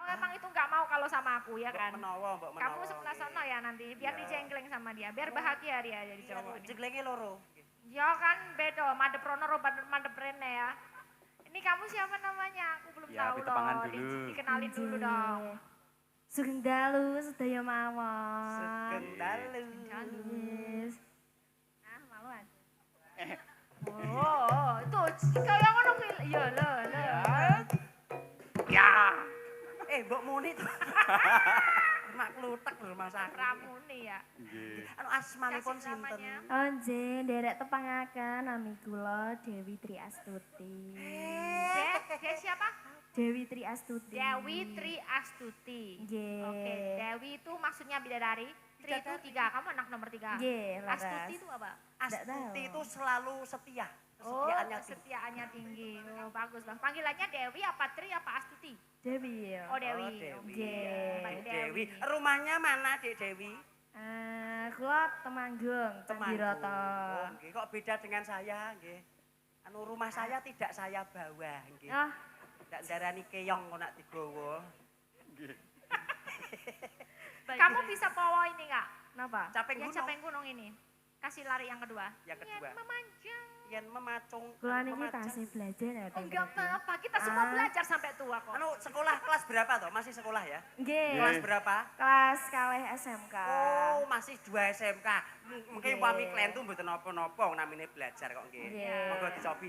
Emang itu nggak mau kalau sama aku ya kan? Mbok menawa. Kamu sebelah sono ya nanti, biar dijengkleng sama dia, biar bahagia dia jadi cowok. Jenglenge loro. Ya kan beda, madep rono madep rene ya. Ini kamu siapa namanya? Aku belum tahu loh. Dikenalin dulu dong. Sugeng dalu sedaya mawon. Sugeng dalu. Yes. Ah, maluan. Oh, itu kayak ngono kuwi. Ya lho. Ya. Mbok Muni. Mak kluthek lho Mas aku. Ramune ya. Nggih. Anu asmanipun sinten? Oh nggih, nderek tepangaken nami kula Dewi Tri Astuti. Dia siapa? Dewi Tri Astuti. Dewi Tri Astuti. Nggih. Oke, Dewi itu maksudnya bidadari. Tri itu 3, kamu anak nomor 3. Nggih, laras. Astuti itu apa? Astuti itu selalu setia. Oh, Kesetiaannya tinggi. kesetiaannya tinggi. Oh, bagus bang. Panggilannya Dewi apa Tri apa Astuti? Dewi. Oh Dewi. Nggih. Panggil Dewi. Rumahnya mana Dek Dewi? Kula Temanggung, Tembiroto. Oh, nggih. Kok beda dengan saya nggih? Anu rumah saya tidak saya bawa nggih. Oh, Ndak darani keong kok nak digowo. Nggih. Kamu bisa bawa ini nggak? napa? Caping Yang gunung. capek gunung ini. Kasih lari yang kedua. Yang kedua. Yang memanjang. Yen memacung. Kula niki tasih belajar ya. Oh, enggak apa-apa, kita semua belajar sampai tua kok. Anu sekolah kelas berapa toh? Masih sekolah ya? Nggih. Kelas berapa? Kelas kalih SMK. Oh, masih 2 SMK. Mungkin Nggih. pami klentu mboten napa-napa namine belajar kok nggih. Nggih. Monggo dicobi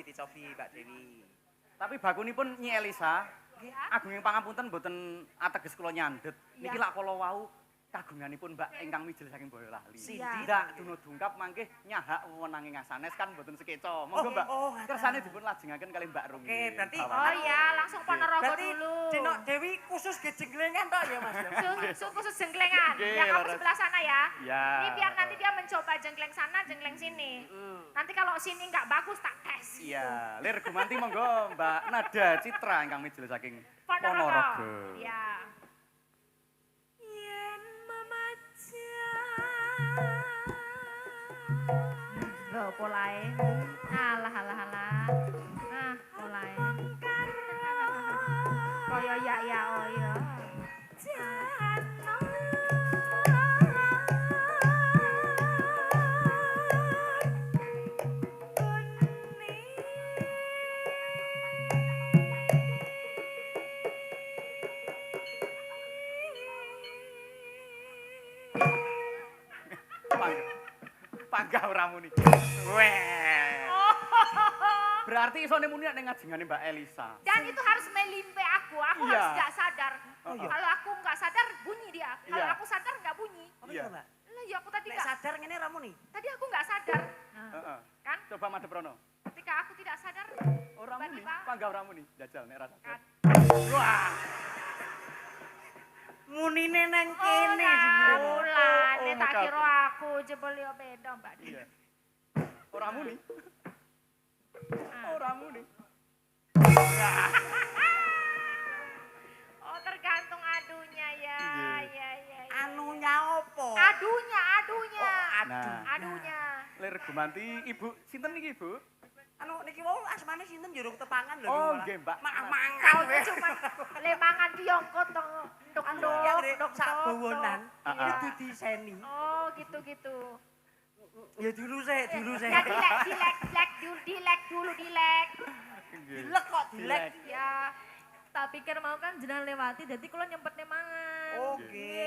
Mbak Dewi. Tapi bakunipun Nyi Elisa, Nggih. agunging pangapunten mboten ateges kula nyandet. Niki Iya. lak kala wau kagunganipun Mbak ingkang mijil saking Boyolali. Sindi. Ndak dunu dungkap mangke nyahak wewenanging ngasanes kan mboten sekeca. Monggo Mbak. oh, ngaten. Kersane dipun lajengaken kalih Mbak Rung. Oke, berarti Oh iya, langsung Ponorogo Berarti dulu. Dino Dewi khusus gejenglengan toh ya Mas? Khusus jengklengan. Nggih, Ya kamu laras. sebelah sana ya. Ya. Ini biar nanti dia mencoba jengkleng sana, jengkleng sini. Nanti kalau sini nggak bagus tak tes. Iya, lir gumanti monggo Mbak Nada Citra ingkang mijil saking Ponorogo. Ponorogo. Iya. Yen Loh, polae. Alah. Nah, polae. Koyo ya oh ya. Panggah ora muni. Weh. Berarti isone muni nek ngajengane Mbak Elisa. Dan itu harus melimpe aku Iya. harus nggak sadar. Oh, iya. Kalau aku nggak sadar, bunyi dia. Kalau Iya. aku sadar, nggak bunyi. Apa Iya. itu Mbak? Lah ya aku tadi Nek nggak, sadar ngene ra muni. tadi aku nggak sadar. Nah, Heeh. kan? Coba madhep rono. Ketika aku tidak sadar, Ora muni, Tiba-tiba. panggah ora muni. Jajal nek ra sadar. kan? Wah. Munine nang Oh, kene ulan, oh, tak ngecap. kira aku jebol yo beda, Mbak. Iya. Ora muni. Ah. Ora muni. Oh, tergantung adunya ya. Iya. Ya. Anunya opo? Adunya. Nah, Adunya. lir gumanti Ibu sinten niki, Bu? Anu niki wau asmane sinten jurung tepangan lho. Oh, malah. nggih, Mbak. Mangan. Kau cuma lemangan piongkot dong. Dok, Anu yang rek dok, sak dok, bawonan dok. Heeh. itu diseni. Oh, gitu. Ya dulu sih. Ya dilek dulu. Nggih. Dilek kok dilek. Ya, tak pikir mau kan jenengan lewati, jadi kula nyempet mangan. Oke.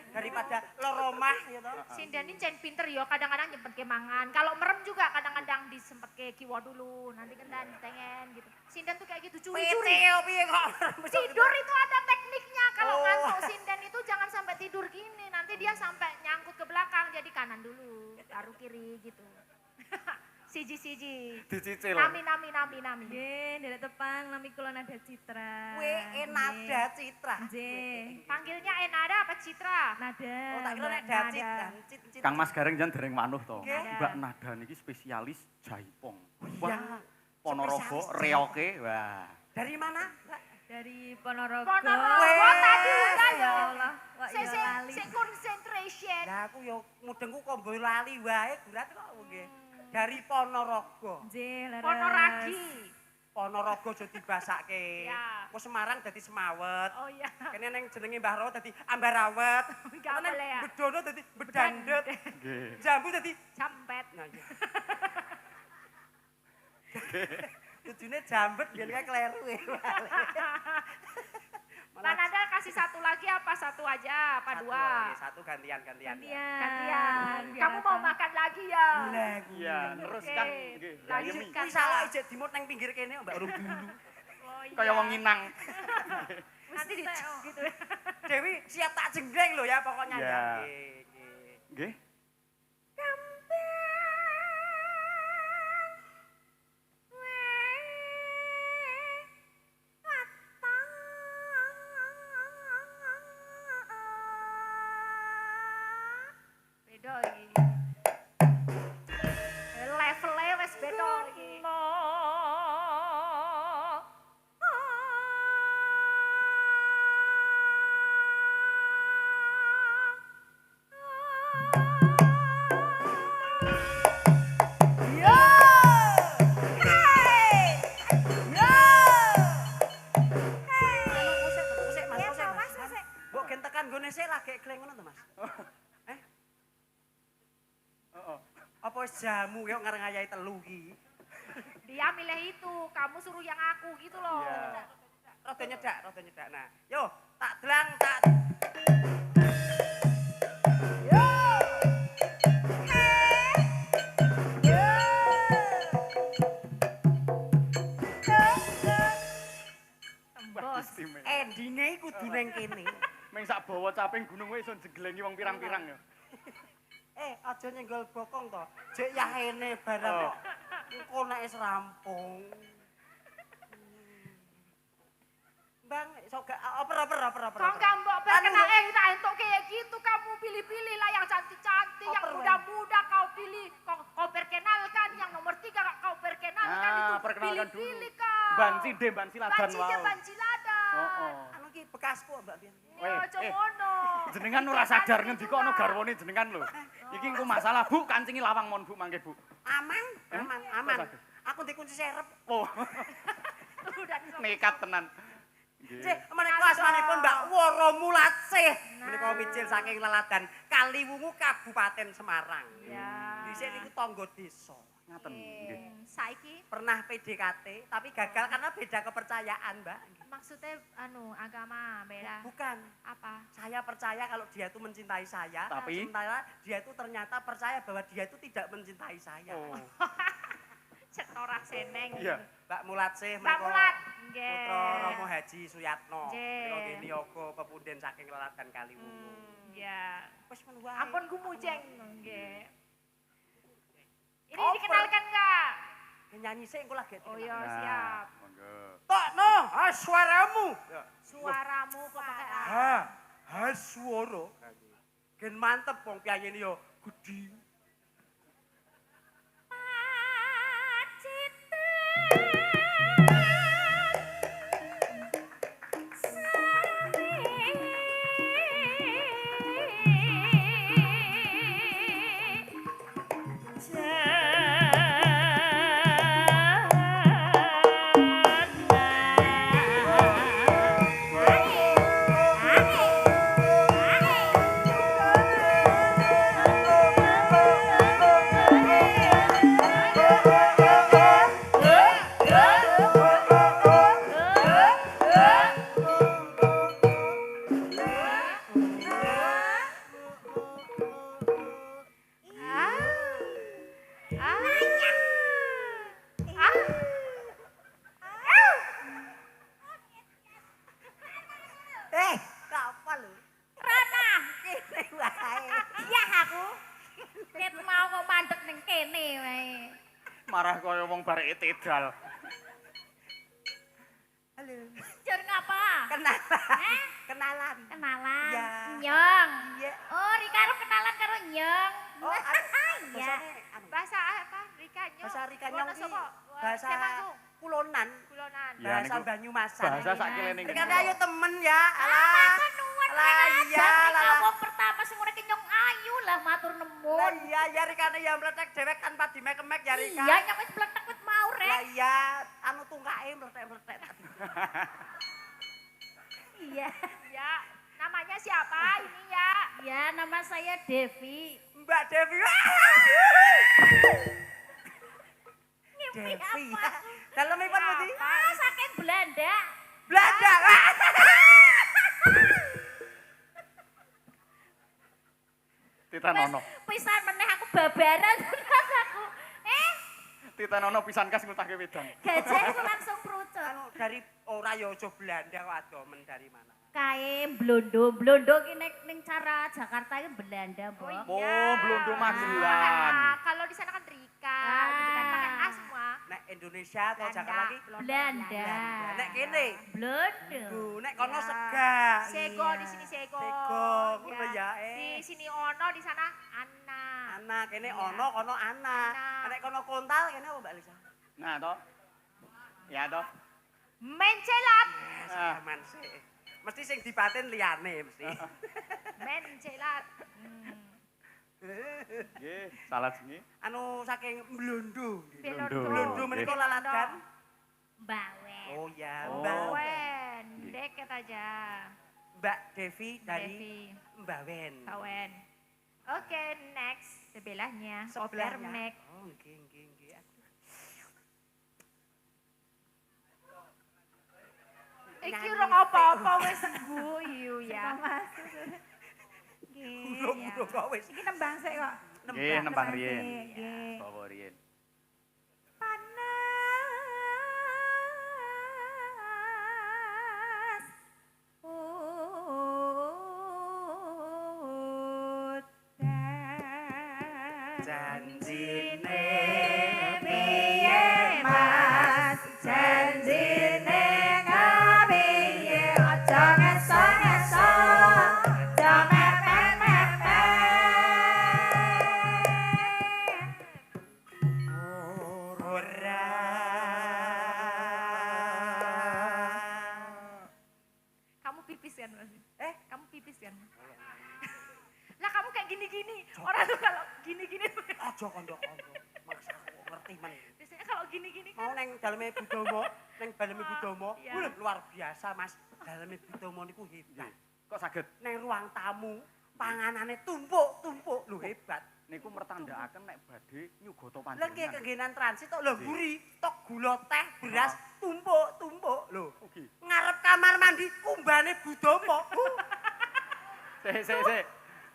Daripada loromah ya toh. Sindan ini cen pinter yo, kadang-kadang nyempet ke mangan. Kalau merem juga kadang-kadang disempet ke kiwa dulu. Nanti kan dan tengen gitu. Sindan tuh kayak gitu, curi-curi. Pecel piye kok. Tidur itu ada tekniknya. Kalau Oh. ngantuk Sindan itu jangan sampai tidur gini. Nanti dia sampai nyangkut ke belakang. Jadi kanan dulu, taruh kiri gitu. Siji. Dicicil. Nami. Nggih, nderek tepang nami kula Nada Citra. Nada Citra. Nggih. Panggilnya Enada apa Citra? Nada. Oh tak kira nek Nada. Dacit. Cit. Kang Mas Gareng jan dereng manuh to. Nggih. Mbak Nada niki spesialis jaipong. Iya. Ponorogo Spesialis reoke. Wah. Dari mana? Mbak? Dari Ponorogo. Ponorogo tadi udah Ya yo. Allah, kok ya lali. Saya concentration. Lah aku yo mudengku kok Boyolali wae berarti kok nggih. Dari Ponorogo. Nggih, leres. Ponoragi. Ponorogo aja dibasake. Iya. Kok Semarang dadi semawet. Oh iya. Kene ning jenenge Mbah Ro dadi ambarawet. Gak boleh ya. Bedono dadi bedandet. Nggih. Jambu dadi Jampet. nah iya. Kudune jambet biyen kae kleru ya. Nah, Nanda kasih satu lagi apa satu aja, apa Satu, dua? oke, satu gantian. Gantian. Biar Kamu mau apa? makan lagi ya? Iya, terus Oke, kan nggih. lanjutkan. Kuwi salah ijek dimut nang pinggir kene Mbak Rum dulu. Oh, iya. Kaya wong nginang. Nanti gitu. Dewi siap tak jenggreng lho ya pokoknya Iya. ya. Nggih. Nggih. Beda iki. Levelnya wis beda iki. Mbok gen tekan nggone sik lagi kleng ngono to, Mas? Eh? Heeh. Apa wis jamu yo ngareng ayahe telu ki? Dia milih itu, kamu suruh yang aku gitu loh. Iya. Rada nyedak. Nah, yo tak delang tak Tembos. Istimewa. endinge kudu nang kene. Meng sak bawa caping gunung wae iso jeglengi wong pirang-pirang ya. Aja nyenggol bokong to. Jek yahene barang Oh. kok. Engko nek wis rampung. Bang, iso gak oper. Kok nggak mbok perkenal kita entuk kayak gitu, kamu pilih-pilih lah yang cantik-cantik, yang Oper, muda-muda kau pilih, kau perkenalkan, yang nomor 3 kau perkenalkan itu, perkenalkan dulu. pilih-pilih kau. Banci ladan Banci wae. Banciladan. Heeh. anu ki bekasku Mbak Bian. Yo, comono. Jenengan ora sadar ngendika ana garwane jenengan lho. Iki engko masalah Bu, kancingi lawang mon Bu mangke Bu. Aman. Kok saged? Aku dikunci serep. Oh, Udah disok. nekat tenan. Nggih. Cek, menika asmanipun Mbak Woro Mulatsih. Menika micil saking Leladan Kaliwungu Kabupaten Semarang. Ya. Dhisik niku tangga desa. Ngaten nggih. Saiki Pernah PDKT tapi gagal karena beda kepercayaan, Mbak. maksudnya agama beda. Bukan. Apa? Saya percaya kalau dia itu mencintai saya, Tapi? sementara dia itu ternyata percaya bahwa dia itu tidak mencintai saya. Oh. Cetorak seneng. Iya. Mbak Mulatsih Mbak Mulat. Putra Romo Haji Suyatno. Nggih. Menika nggih niyaga pepunden saking Leladan Kaliwungu. Ya. Wis men wae. Ampun kumujeng. Nggih. Ini Oper. dikenalkan enggak? Nyanyi sik engko lagi. Oh iya, Nah, siap. Monggo. Tokno, suaramu. Suaramu kok pakai A. Suara. Gen mantep wong piyayene yo gedhi. Apa lho? Rana, Kene wae. iya aku. Ket mau kok mandek ning kene wae. Marah kaya wong bareke tedal. Halo. Jar ngapa? Kenalan. Kenalan. Kenalan. Iya. Nyong. Iya. Oh, Rika karo kenalan karo Nyong. Oh, Iya. Bahasa apa? Rika Nyong. Bahasa Rika Nyong ki Wonosobo. bahasa Temanggung. Kulonan, Kulonan. Ya, bahasa niku Banyumasan. Bahasa sakile ning Rika ayo temen ya. Alah. Matur nuwun. Lah iya lah. Wong pertama sing urip Nyong ayu lah matur Lah nuwun. iya ya Rika ya meletek dewek tanpa dimek-mek ya Rika. Iya, Nyong wis bletek wis mau Lah rek. iya anu tungkae meletek-meletek. Iya. Ya, namanya siapa ini ya? Ya, nama saya Devi. Mbak Devi. Ngimpi Devi. apa? Dalemipun pundi? Ah, saking Belanda. Belanda. Tita Nono. Pisan meneh aku babaran terus aku. Tita Nono pisan kas ngutake wedang. Gajah itu langsung perucut. Anu dari ora ya aja Belanda kok adomen dari mana? Kae blondo ki ning cara Jakarta itu Belanda, Mbok. Oh, iya. Oh, Blondo Magelang. Kalau di sana kan Rika, Ah. gitu kan pakai A semua. Nek Indonesia atau Jakarta lagi? Belanda. Nek kene. Blondo. Nek kono Ya. sega. Sego di sini Sego. Sego, ngono ya, Di sini Ono, di sana Anna. Ana kene ono kono ana. Ana. Nek kono kontal kene apa Mbak Lisa? Nah, toh. Ya, toh. Mencelat. Ah. Aman sih. Mesti sing dipaten liyane mesti. Mencelat. Nggih, salah jenenge. Anu saking Blondo. Belondo. Blondo menika laladan. Bawen. Oh ya, Oh. Mbak. Bawen. Deket aja. Mbak Devi dari Devi. Mbawen. Bawen. Oke, next. Sebelahnya. Sebelahnya. Obermek. Oh, nggih nggih nggih. Iki rong apa-apa wis guyu ya. Urung-urung kok wis. Iki nembang sik kok. Nggih, nembang riyen. Nggih. Bawa riyen. Panas udan. Janjine Piye Mas, janjine ngapiye aja ngeso-ngeso, aja mepet-mepet. ora. Kamu pipis kan, Mas? Kamu pipis kan? Oh, Lah kamu kayak gini-gini. Orang tuh kalau gini-gini. Aja kondo-kondo. Maksa aku ngerti men. Biasanya kalau gini-gini kan. Mau neng daleme Budomo, neng daleme Budomo, Iya. luar biasa Mas. Daleme Budomo niku hebat. Kok saged Neng ruang tamu, panganane tumpuk-tumpuk lho hebat. niku mertandakaken nek badhe nyugoto Lah nggih panjenengan. kenggenan transit tok lho mburi, tok gula teh, beras tumpuk-tumpuk lho. Ugi. Ngarep kamar mandi kumbane Budomo. Sik.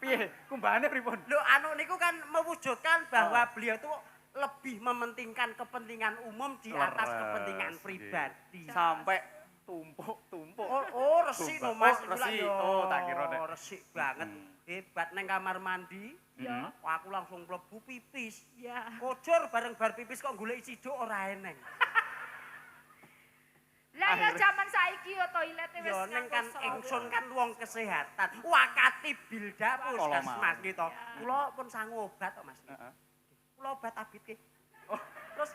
Piye? Kumbane pripun? Lho anu niku kan mewujudkan bahwa beliau tuh lebih mementingkan kepentingan umum di atas Leres, kepentingan nggih. pribadi. Sampai tumpuk-tumpuk. Oh, resik no Mas. Oh, resik. Iku lah, yo. Oh, tak kira nek. Resik banget. Hebat neng kamar mandi. Ya. Wah, aku langsung mlebu pipis. Ya. Kocor bareng bar pipis kok golek ciduk ora eneng. Lah ya zaman saiki yo toilete wis Yo neng kan nganggo ingsun kan wong kesehatan. Wakati bilda puskesmas mau. gitu. Kula pun sangu obat kok Mas. Heeh. Kula obat abitke. Oh, terus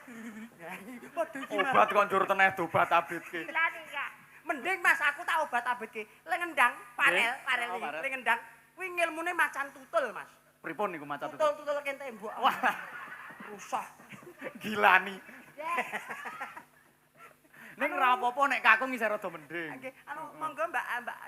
waduh iki Obat kon njur teneh dobat abitke. Lah nih Kak. mending Mas aku tak obat abitke. Le ngendang parel, parel Oh, iki. parel. Le ngendang kuwi ngilmune macan tutul Mas. Pripun niku maca tutul? Tutul-tutul kene tembok. Wah, Rusak. gilani. Ning ra apa-apa nek kakung isih rada mending. Nggih, anu monggo Mbak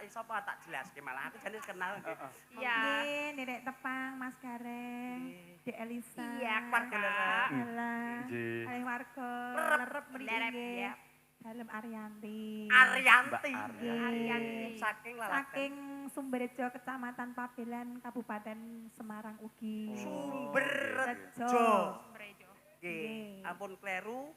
sapa tak jelaske malah aku jane kenal nggih. Iya. Nggih, Nenek Tepang, Mas Gareng, Dek Elisa. Iya, Warga Kak. Halah. Nggih. Paling warga Lerep. lerep mriki Lerep, nggih. ya. Dalem Ariyanti. Ariyanti. Mbak Ariyanti. Saking laladan. Saking Sumberjo, Kecamatan Pabelan, Kabupaten Semarang ugi. Sumberrejo. Mrejo. Nggih, ampun kleru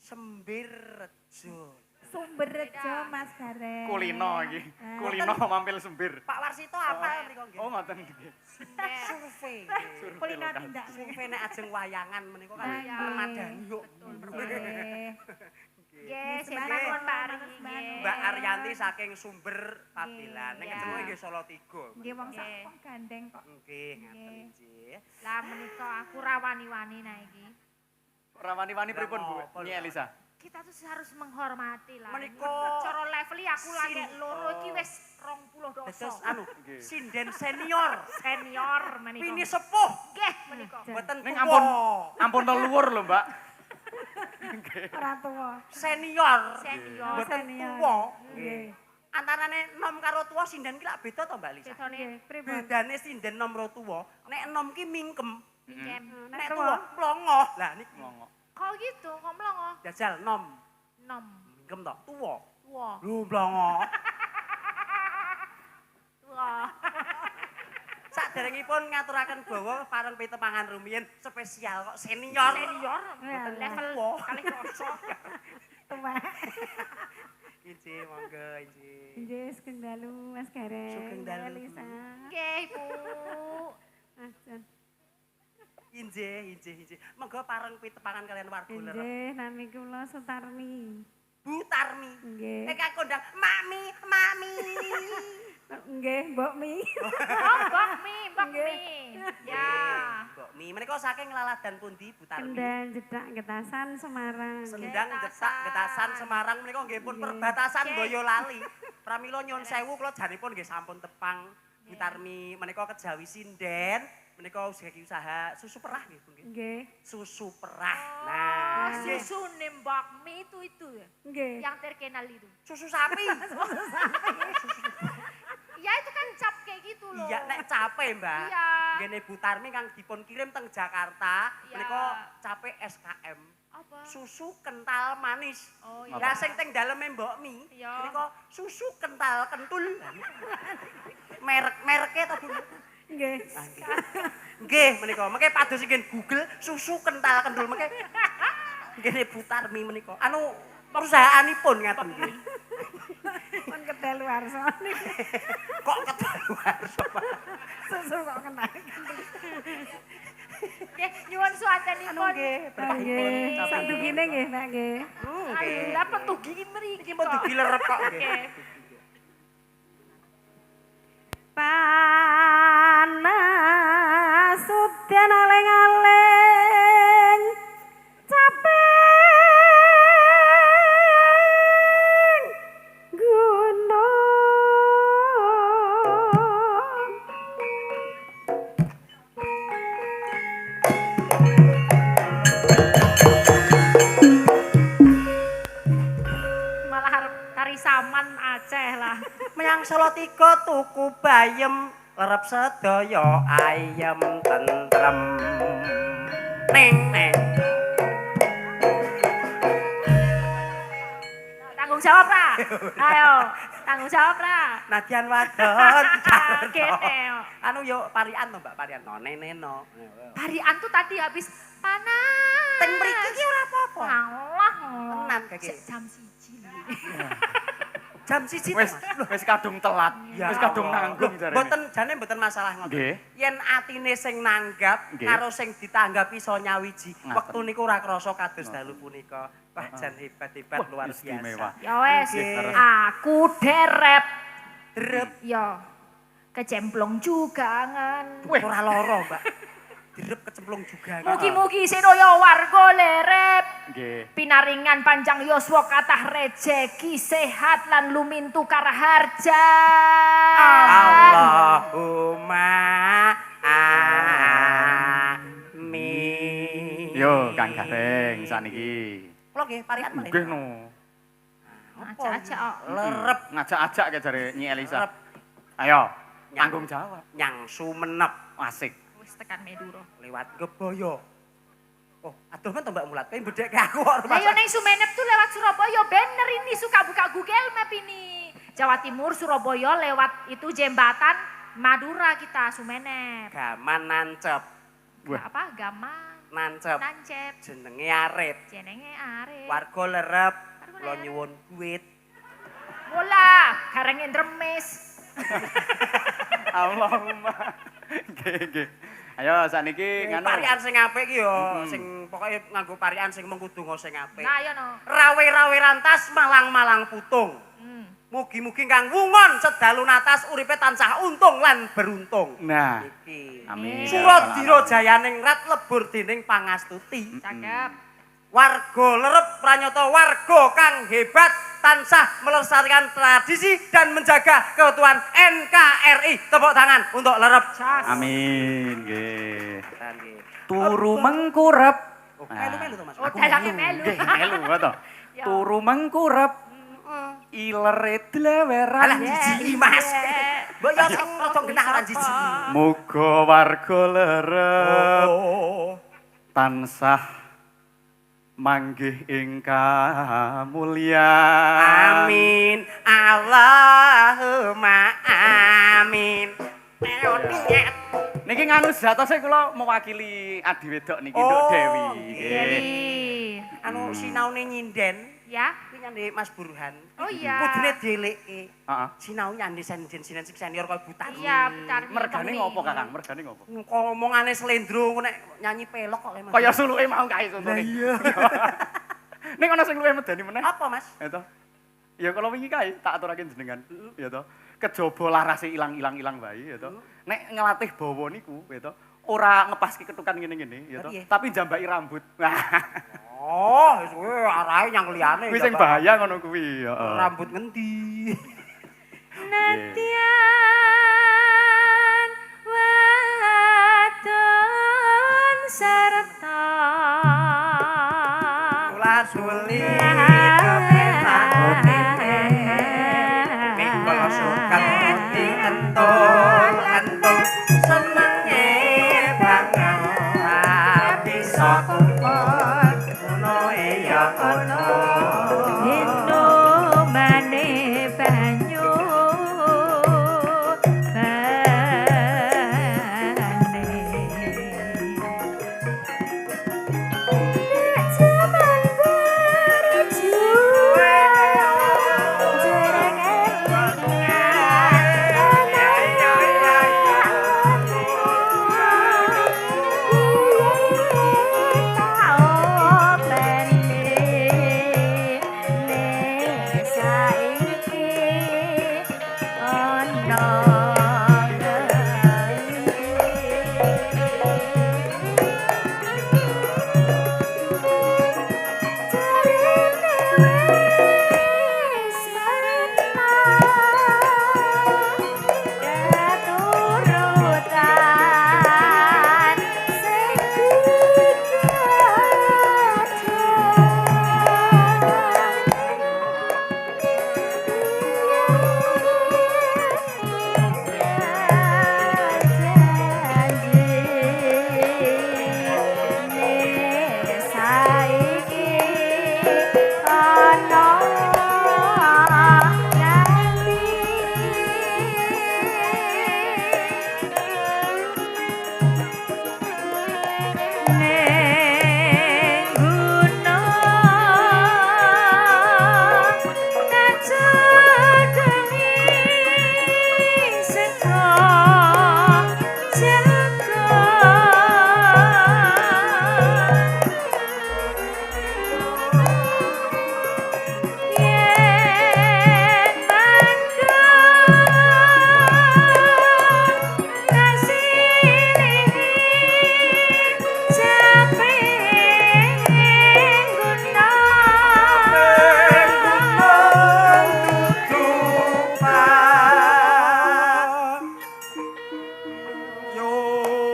Sembirrejo. Sumberjo, Mas Gareng. Kulino iki. Ah. Kulino mampil sembir. Pak Warsito apa mriko nggih? Oh, ngoten nggih. Survei. Kulino lokal. tindak. Survei nek ajeng wayangan menika kan Nah, permadani yo. Nggih. Nggih, Semarang, semangat Mbak Ari. semangat. nggih. Mbak Ariyanti saking Sumber Pabelan. Nek Iya. ketemu nggih Solo 3. Nggih wong sak Nggih. wong gandeng kok. Nggih, ngaten nggih. Lah menika aku rawani-wani nah iki. Rawani-wani pripun, Bu? Apa, Nyi lho? Elisa. Kita tuh harus menghormati lah. Menika- cara level aku lagi Sin- loro iki wis 20 Dados doso. anu Nggih. sinden senior. Senior menika. Pini sepuh. Nggih menika. Mboten Ning tuwa. ampun teluwur lho, Mbak. Ora tuwa. Senior. Senior. Mboten Senior. tuwa. Nggih. Antarane nom karo tuwa sinden ki lak beda to Mbak Lisa? Bedane Nggih, pripun? Bedane sinden nom karo tuwa, nek nom ki mingkem, mingkem. nek tuwa plongo. Lah niki Ngomong. Kok gitu, kok melongo? jajal nom Nom. mingkem to, tuwa. Wah. Lho plongo. Wah. Saderengipun ngaturaken bawa pareng pitepangan rumiyin spesial kok senior. Senior. Ya, Level Tuwa. kalih krosok. Tuwa. Injih, monggo injih. Nggih, sugeng dalu Mas Gareng. Sugeng dalu. Mbak Elisa. Nggih, Ibu. Ajan. Injih. Monggo pareng pitepangan kalian warga lerep. Nggih, nami kula Sutarmi. Bu Tarmi. Nggih. Nek aku ndang Mami. Nggih, Mbok Mi. Oh, Mbak Mi. Ya. Mbok Mi menika saking laladan pundi Bu Tarmi? Kendal Jedak Getasan Semarang. Sendang Desak Getasan Semarang menika nggih pun perbatasan Boyolali. Pramila nyuwun sewu kula janipun nggih sampun tepang Bu Tarmi menika kejawi sinden menika usaha susu perah nggih Bu nggih. Nggih. Susu perah. Oh, Nah, susu Mbak Mi itu ya. Nggih. Yang terkenal itu. susu sapi. Ya itu kan cap kayak gitu loh. Iya nek cape, Mbak. Iya. Ngene Bu Tarmi kang dipun kirim teng Jakarta Iya. menika cape SKM. Apa? Susu kental manis. Oh iya. Lah sing teng daleme Mbok Mi, Iya. menika susu kental kentul. Merek-mereke to, Bu? Nggih. Nggih, menika. Mengke pados nggih Google susu kental kentul mengke. Nggih Bu Tarmi menika. Anu perusahaanipun ngaten nggih. Pun kedel warso. Kok kedaluar sapa? Susu kok kena. Nggih, nyuwun suwantenipun. Nggih, Nggih. Sadugine nggih, Mbak nggih. Nggih. Alhamdulillah petugi iki mriki Iki pun digilerep kok nggih. Oke. Panas udan aleng-aleng caping gunung. Malah arep tari saman Aceh lah. Menyang Salatiga tuku bayem lerep sedaya ayem tentrem. Neng. Tanggung jawab lah. Ayo, tanggung jawab lah. Nadyan wadon. Kene. Anu yo parian to Mbak, parian no neneno. Harian tuh tadi habis panas. Teng mriki ki ora apa-apa. Allah. Tenan kaki. Jam 1. Jam 1 Wis kadung telat. Wis kadung nanggung jarene. Mboten jane mboten masalah ngoten. Nggih. Yen atine sing nanggap Nggih. karo sing ditanggap iso nyawiji, Ngaten. wektu niku ora krasa kados dalu punika. Wah, jan hebat-hebat Wah, luar istimewa. biasa. Ya wes, Nggih. aku derep. Drep Ya. Kecemplung juga ngan. ora loro, Mbak. Drep kecemplung juga. Mugi-mugi sedaya warga lerep. Nggih. Pinaringan panjang yuswa kathah rejeki sehat lan lumintu karaharja. Allahumma amin. Yo, Kang Gareng saniki. Kula nggih parian malih. Nggih no. Aja-aja kok. Lerep Ngajak-ajak ke jare Nyi Elisa. Lerep. Ayo, Nyang. tanggung jawab. nyang Sumenep Asik. Wis tekan Meduro. lewat Gebaya. Oh, aduh men to Mbak Mulat, pengen bedheke aku kok. Lah yo ning Sumenep tuh lewat Surabaya bener ini suka buka Google Map ini. Jawa Timur Surabaya lewat itu jembatan Madura kita Sumenep. Gaman nancep, Wah. Apa gaman nancep. nancep Jenenge Arif. jenenge arep. Warga lerep, Warga kula lerep. nyuwun duit. Mula gareng ndremes. Allahumma. Nggih, nggih. Ayo saniki nganu. Parian sing apik ki yo, sing pokoke nganggo parian sing mengkudunga sing apik. Nah ya no. Rawe-rawe rantas, malang-malang putung. Mugi-mugi kang wungon sedalu natas uripe tansah untung lan beruntung. Nah, Iki. amin. Suradira jayaning rat lebur dening pangastuti. Cakep. Warga lerep pranyata warga kang hebat tansah melestarikan tradisi dan menjaga keutuhan NKRI. Tepuk tangan untuk lerep. Amin, nggih. Nggih. Turu mengkurep Oh, melu-melu to Mas. Oh, dalange melu. Nggih, melu to. Ya. Turu mengkurep ilere dleweran. Alah jijiki Mas. Mbok yo sing rada genah ora jijiki. Muga warga lerep Oh. tansah manggih ing kamulyan. Amin. Allahumma amin. Nyet. Niki nganu jatose kula mewakili adi wedok niki Nduk Oh, Dewi. Jadi, Anu sinaune nyinden ya. kuwi nyande Mas Burhan. Oh iya. Kudune dieleke. Heeh. Sinau nyande senden sing senior koyo Butar. Iya, Butar. Mergane ngopo Kakang? Mergane ngopo? Kok ngomongane slendro nek nyanyi pelok kok Mas. Kaya suluke mau kae contone. iya. Ning ana sing luwih medeni meneh. Apa Mas? Ya toh. Ya kalau wingi kae tak aturake jenengan, ya toh. Kejaba larase ilang-ilang wae, ya toh. Nek ngelatih bawa niku, ya toh, ora ngepaski ketukan ngene-ngene, ya toh. Piye? Tapi jambaki rambut. Oh, wis kuwi arahe nyang liyane. Kuwi sing bahaya ngono kuwi, heeh. Rambut ngendi? Netian wadon serta Kula sulit kepenak Mikul sukat entung senenge banget bisa kumpul ngono ya ono Indo mane banyu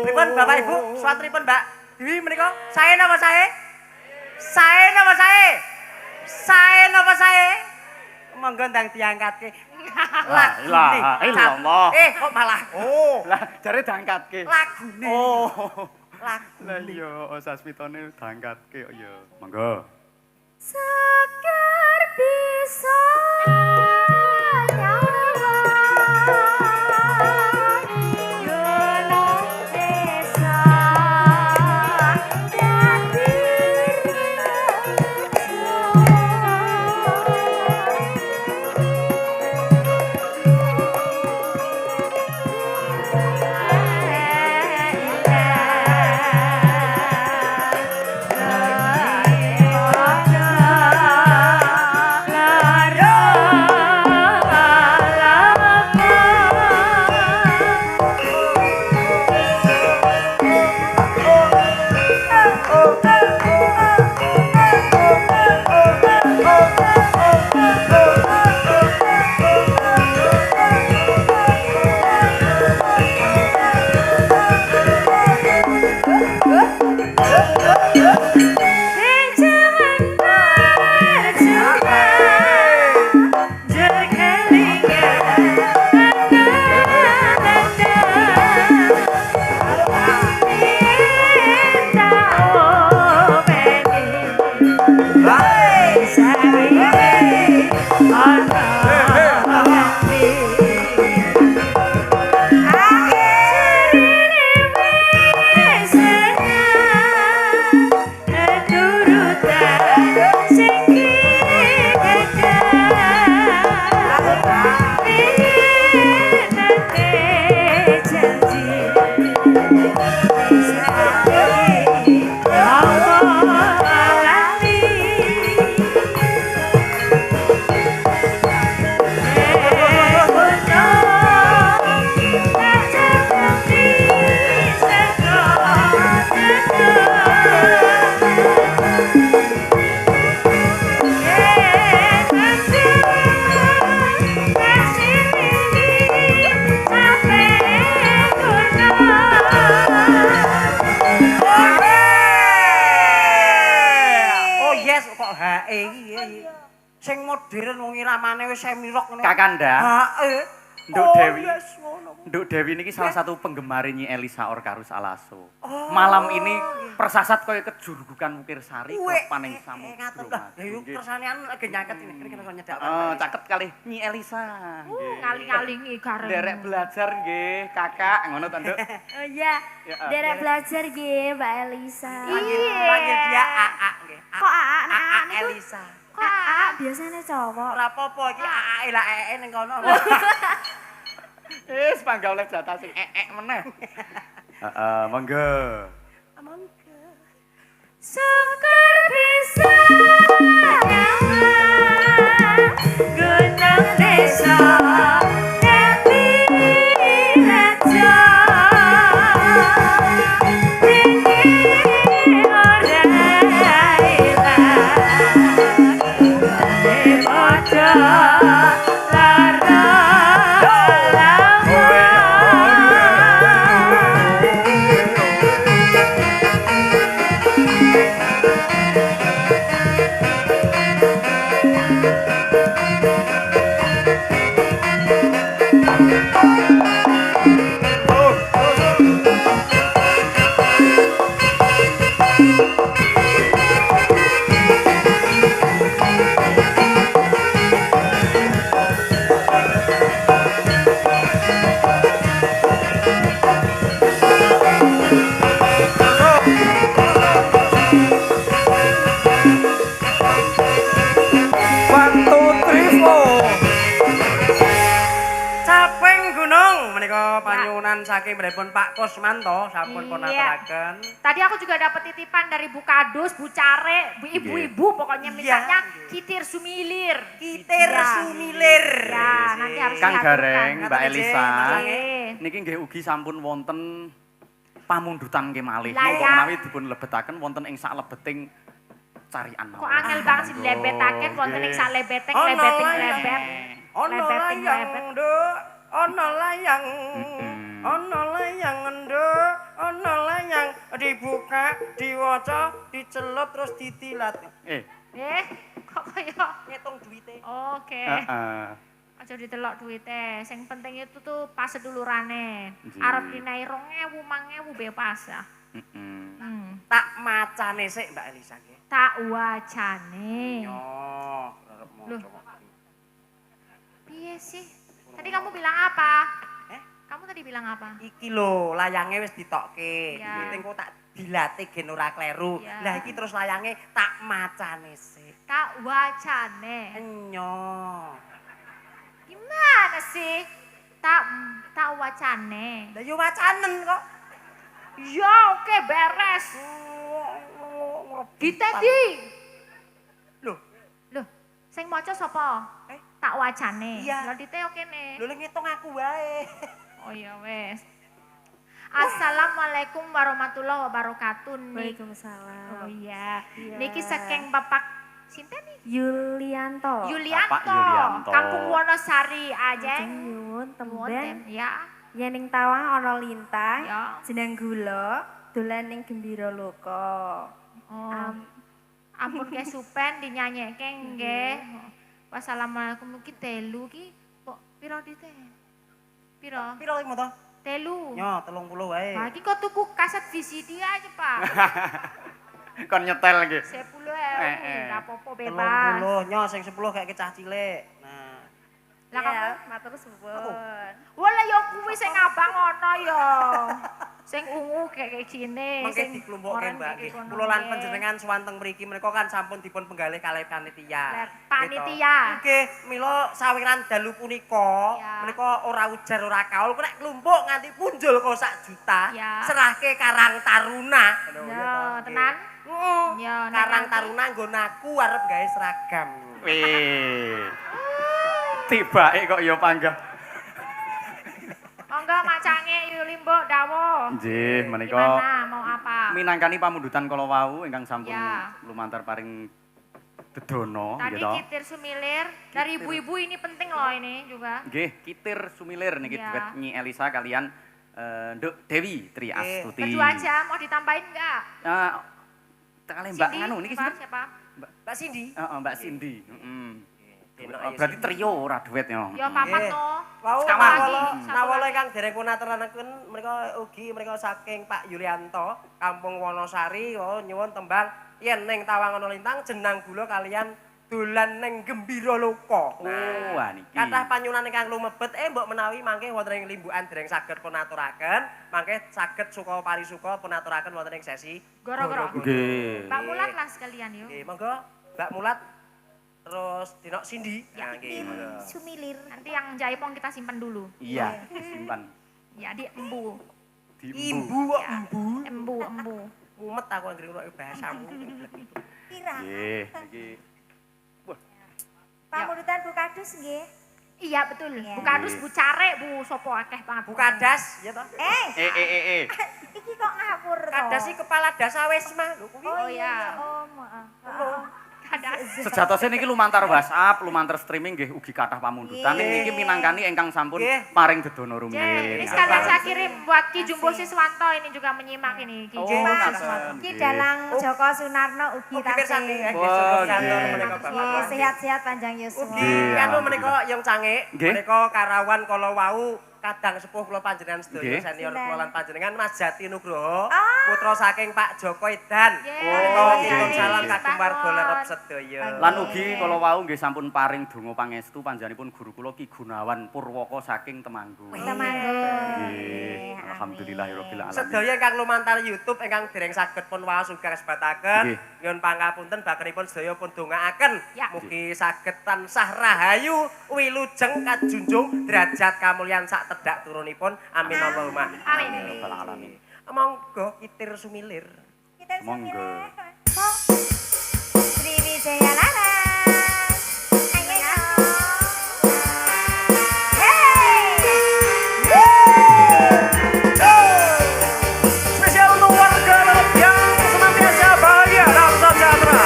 Pripun Bapak Ibu? Suwatripun Mbak Dewi menika sae napa sae? Sae napa sae? Sae napa sae? Monggo ndang diangkatke. La ilaha illallah. Kok malah. Oh, Lah jare diangkatke. lagune. Oh. Lagu. Lah iya Sasmitone diangkatke kok ya. Monggo. Sekar bisa nyawa Gunung desa dadi rejo Oh yes kok hae iki. Sing modern wong iramane wis semirok ngono. Kakanda. Hae. Nduk Oh, Dewi. yes, ngono. Nduk Dewi niki salah satu penggemar Nyi Elisa Orkarus Alaso. Malam ini persasat kaya kejurgukan Mukir Sari paning ngatur samudra. dah. Ya yuk kersanian lagi nyaket ini. Ini kena nyedak. Caket kali Nyi Elisa. Ngaling-ngalingi kareng. Derek belajar nggih, Kakak, ngono to, Nduk. Oh iya, Ya, derek belajar nggih Mbak Elisa. Panggil dia AA nggih. Kok AA? Nek AA AA niku- Elisa. Kok AA biasanya cowok? Ora apa-apa iki AA lah EE ning kono. Wis panggah oleh jatah sing meneh. Heeh, monggo. Syukur bisa gunung desa tapi raja tinggi ora ilang bojo lara Caping gunung menika panyuwunan saking pripun Pak Kusmanto sampun pun Iya. aturaken. Tadi aku juga dapat titipan dari Bu Kadus, Bu Care, Bu ibu-ibu pokoknya mintanya kitir sumilir. Kitir Ya. sumilir. Ya, nanti harus Kang diaturkan. Gareng, Mbak Ngaten, Elisa. Nggih. Niki nggih ugi sampun wonten pamundutan kemalih. Lah, Napa ya. menawi dipun lebetaken wonten ing saklebeting carian Kok angel banget sih dilebetaken wonten ing sak lebeteng lebeting lebet. Ono Lebeting layang lebet. nduk, ono layang. Ono layang nduk, ono layang dibuka, diwaca, dicelut terus ditilat. Kok kaya Ngitung duite. oke. Heeh. Aja ditelok duite. Sing penting itu tuh pas sedulurane. Nggih. Arep dinai 2000, 5000 bebas ya. Heeh. Tak macane sik Mbak Elisa nggih. Tak wacane. Yo, arep Loh. maca. Piye sih? Tadi kamu bilang apa? Eh? Kamu tadi bilang apa? Iki lho, layange wis ditokke. Ya. Engko tak dilatih gen ora kleru. Ya. Lah iki terus layange tak macane sik. Tak wacane. Enyo. Gimana sih? Tak wacane. Lah yo wacanen kok. Ya oke beres. Ditedi. Loh, Loh, sing maca sapa? Tak wacane. Iya. Lho dite oke ne. lho ngitung aku wae. Oh ya wes. Assalamualaikum warahmatullahi wabarakatuh. Waalaikumsalam. Oh iya. Iya. Niki saking Bapak sinten nih? Yulianto. Yulianto. Bapak Yulianto. Kampung Wonosari aja. Nyuwun temben Wonten ya. yen ning Tawang ana lintang, Ya. jeneng gula, dolan ning Gembira Loka. Oh. Ampun kesupen dinyanyeke nggih. Wassalamualaikum iki telu ki kok pira dite? Pira? Piro iki moto? Telu. Yo 30 wae. Nah, iki kok tuku kaset VCD aja, Pak. Kon nyetel nggih. 10.000 enggak apa-apa 30 bebas. nyo sing 10 kayak cah cilik. Nah, Lah kamu Ya, matur suwun. wala yo kuwi sing abang ngono yo. Sing ungu kayak gini. mengke diklumpukke Mbak nggih. Kula lan panjenengan suwanteng mriki menika kan sampun dipun penggalih kalih panitia. Panitia. Nggih, mila sawiran dalu punika Ya. menika ora ujar ora kaul nek klumpuk nganti punjul kok 1 juta Ya. serahke Karang Taruna. Yo, tenan. Yo, nek Karang nanti- Taruna nggon aku arep gawe seragam. Wih. Tibake kok ya panggah. Monggo macange Yuli Mbok dawuh. Nggih, menika Gimana mau apa? minangkani pamundutan kala wau ingkang sampun Ya. lumantar paring dedono Tadi nggih to. kitir sumilir dari ibu-ibu ini penting loh ini juga. Nggih, kitir sumilir niki Ya. duet Nyi Elisa kalian Nduk Dewi Tri Astuti. Berdua aja mau ditambahin enggak? Kali Mbak Cindy, nganu niki siapa? sinten? Siapa? Mbak Cindy. Heeh, Mbak Cindy. Enak Oh, ya, berarti Cindy. trio ora duet ya. Yo papat Nggih. no. Wau Sekawan. Satu nawala lagi. ingkang dereng pun aturaken mereka ugi mereka saking Pak Yulianto, Kampung Wonosari, nyuwun tembang yen ning Tawangono Lintang jenang gula kalian dolan ning Gembira Loka. Oh, wah niki. Kathah panyunan ingkang lumebet mbok menawi mangke wonten ing limbukan dereng saged pun aturaken, mangke saged suka parisuka pun aturaken wonten ing sesi Goro-goro. Nggih. Mbak Mulat lah sekalian yuk. Nggih, monggo Mbak Mulat terus Dinok Cindy. Nah, nggih, monggo. Sumilir. Nanti yang jaipong kita simpan dulu. Iya, simpan Ya di embu. di Imbu kok embu. Embu. Mumet aku anggere ngrungokne bahasamu. Kira. Nggih, niki. Pamundutan Bu Kadus nggih. Iya betul. Iya. Bu kadus, bu care, bu sopo akeh banget. Bu Kadas, ya toh? Iki kok ngawur to? Kadas iki kepala Dasawisma lho kuwi. Oh iya. Oh, maaf. Kadas. Sejatosnya niki lumantar WhatsApp, lumantar streaming nggih ugi kathah pamundutan. Nggih. Niki minangkani ingkang sampun Nggih. paring dedono Ini rumiyin. sekalian saya kirim buat Ki Jumbo Siswanto ini juga menyimak ini. Ki Oh, Jumbo ngaten. Siswanto. Ki Nggih. Dalang Joko Sunarno ugi Ugi pirsani tasih. nggih Wah, surat kantor nggih. menika Bapak. Nggih, sehat-sehat panjang yuswa. Ugi Nggih, anu menika yang cangik, Nggih. menika karawan kala wau kadang sepuh kula panjenengan sedaya Nggih. senior Sinten? kula lan panjenengan Mas Jati Nugroho, Ah. putra saking Pak Joko Edan. Yeay. Menika Oh, nyuwun nggih. salam Nggih. kagem warga lerep sedaya. Lan ugi kala wau nggih sampun paring donga pangestu panjenenganipun guru kula Ki Gunawan Purwaka saking Temanggung. Temanggung. Nggih, alhamdulillahirabbil alamin. Sedaya ingkang lumantar YouTube ingkang dereng saged pun waos ugi kasebataken. Nggih. Nyuwun pangapunten bakenipun sedaya pun dongaaken. Ya. Mugi saged tansah rahayu, wilujeng kajunjung derajat kamulyan sak tedhak turunipun. Amin Allahumma. Amin. Ya rabbal alamin. Monggo kitir sumilir. Kita Monggo. Kok Sriwijaya Laras. Ayo. Spesial untuk warga Lerep yang senantiasa bahagia dan sejahtera.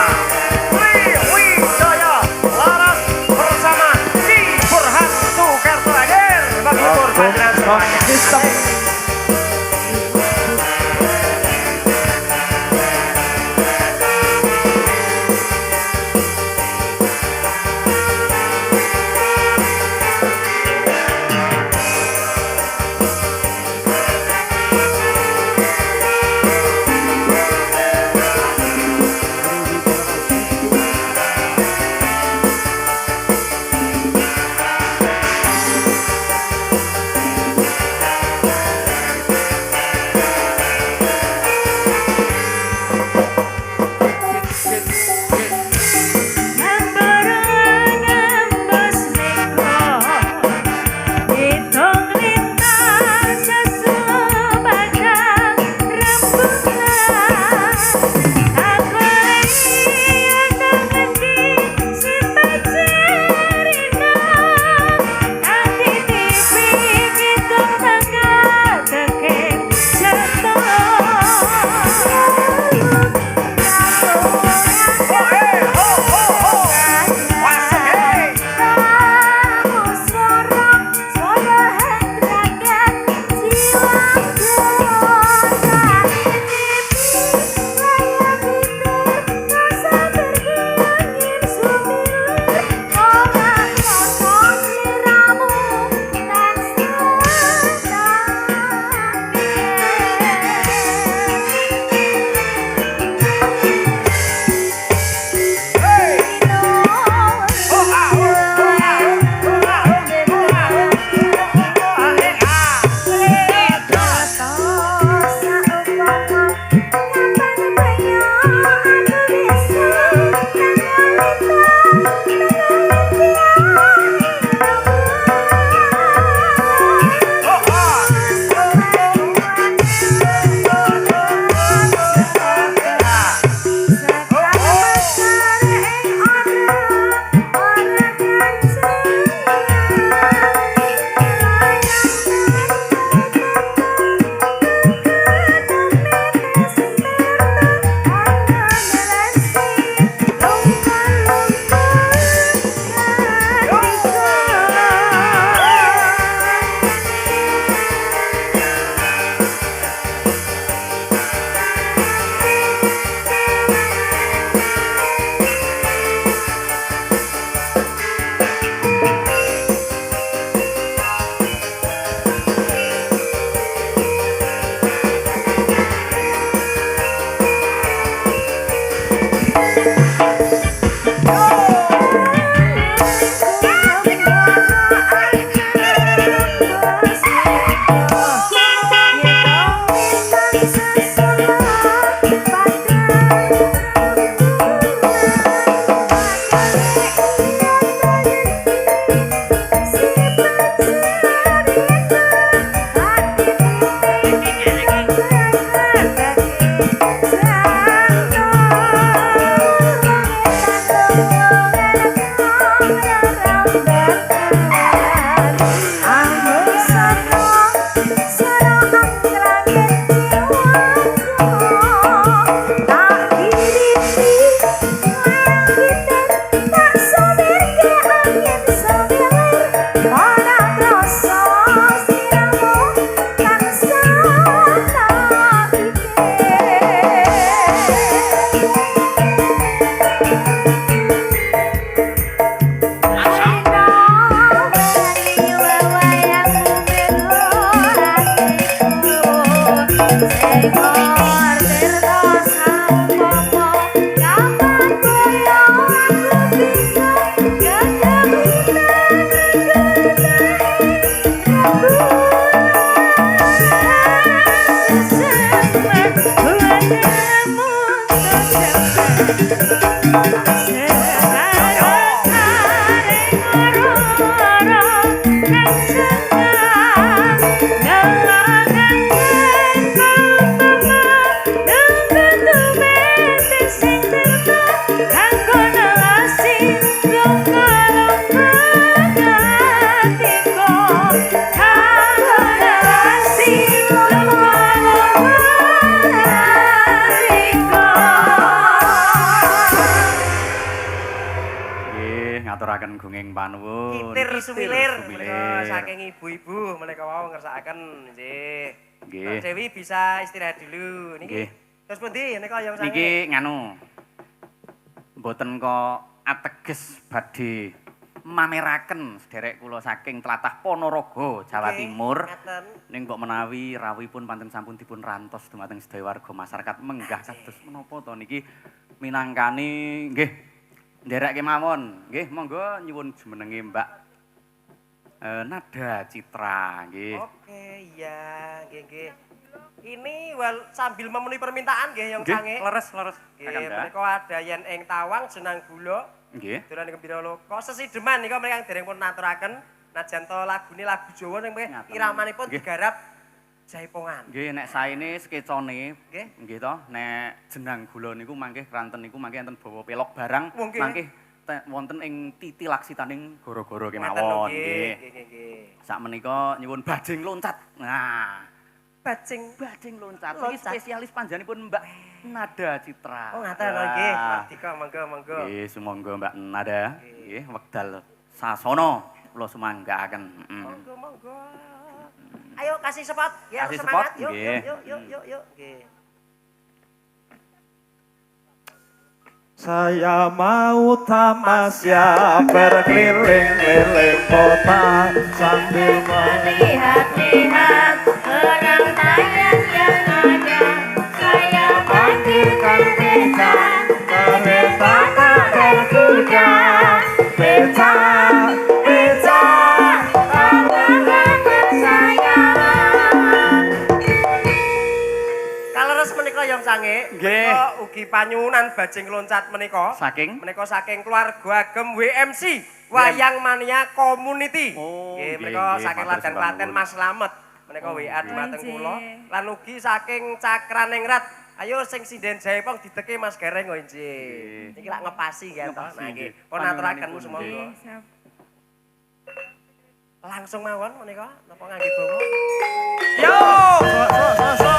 Tri Wijaya Laras bersama Si Burhan Sukerto Akhir bagi panjenengan semuanya. Nggih, ngaturaken gunging panuwun. Kitir sumilir Sumilir. menika saking ibu-ibu menika wau ngersakaken nggih. Nggih. Mbak Dewi bisa istirahat dulu niki. Nggih. Terus pundi nika yang sange? Niki nganu. Mboten kok ateges badhe mameraken sederek kula saking tlatah Ponorogo, Jawa Nggih, Timur. Ngaten. Ning kok menawi rawuhipun pancen sampun dipun rantos dumateng sedaya warga masyarakat menggah kados menapa to niki minangkani nggih nderek kemawon. Nggih, monggo nyuwun jumenenge Mbak Nada Citra nggih. Oke, iya, nggih. Ini sambil memenuhi permintaan nggih yang Nggih, sange. leres. Nggih, Kakanda. menika ada yen ing tawang jenang gula. Nggih. Dolan gembira loko sesideman nika mereka dereng pun naturaken najan to lagune lagu Jawa ning Ngaten. iramanipun Nggih. digarap Jaipongan. Nggih, nek saene skecone Nggih. nggih to, nek jenang gula niku mangke kranten niku mangke enten bawa pelok barang Oh, nggih. mangke wonten ing titi laksitaning gara-gara Ngaten, kemawon nggih. nggih. Nggih. Sakmenika nyuwun bajing loncat. Nah, Bajing. bajing loncat iki Loncat. spesialis panjenenganipun Mbak Nada Citra. Oh, ngaten lho nggih. Mardika monggo. Nggih, sumangga Mbak Nada. Nggih, wekdal sasana kula sumanggaaken. Monggo. Ayo kasih spot, ya Kasih semangat. spot, Yuk, nggih. yuk. Nggih. Saya mau tamasya berkeliling-keliling kota sambil Lihat-lihat orang-orang yang ada. Saya panggilkan beca, kereta dan kuda. Beca, tangan saya. Kaleres menika yang sange. Nggih. Menika ugi panyuwunan bajing loncat menika. Saking Menika saking keluarga agem WMC Wayang Mania Community. Oh, Nggih, nggih, menika nggih, saking matur Ladang sembah Klaten nuwun. Mas Slamet. Menika WA dumateng kula. Lan ugi saking Cakraningrat. Ayo sing sinden Jaipong dideke Mas Gareng kok nggih. Niki lak ngepasi ya to. Ngepasi, Nah nggih. nggih. Pun aturaken Panjenenganipun, semonggo. nggih. Siap. Langsung mawon menika napa ngangge bawa. Yo, so.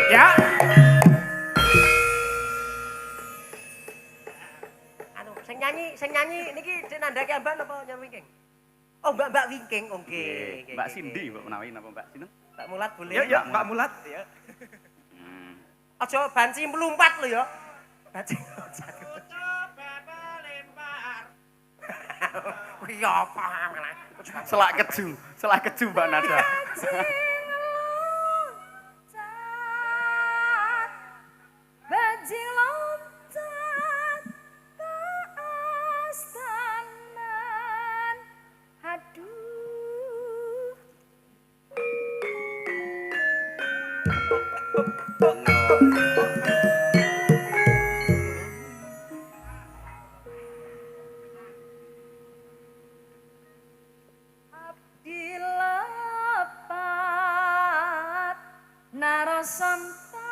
Ya. Anu, sing nyanyi niki Dik nandhake Mbak napa nyanyi Wingking? Oh, Mbak Wingking. Oh, nggih. Mbak Cindy Mbak menawi napa Mbak Sinten? Mbak Mulat boleh. Ya, Mbak Mulat. Ya. Aja banci melumpat lho ya. Banci loncat. Kuwi apa? Selak keju Mbak Nada. Bajing loncat ke astanan. Aduh. Abdi lepat narasanta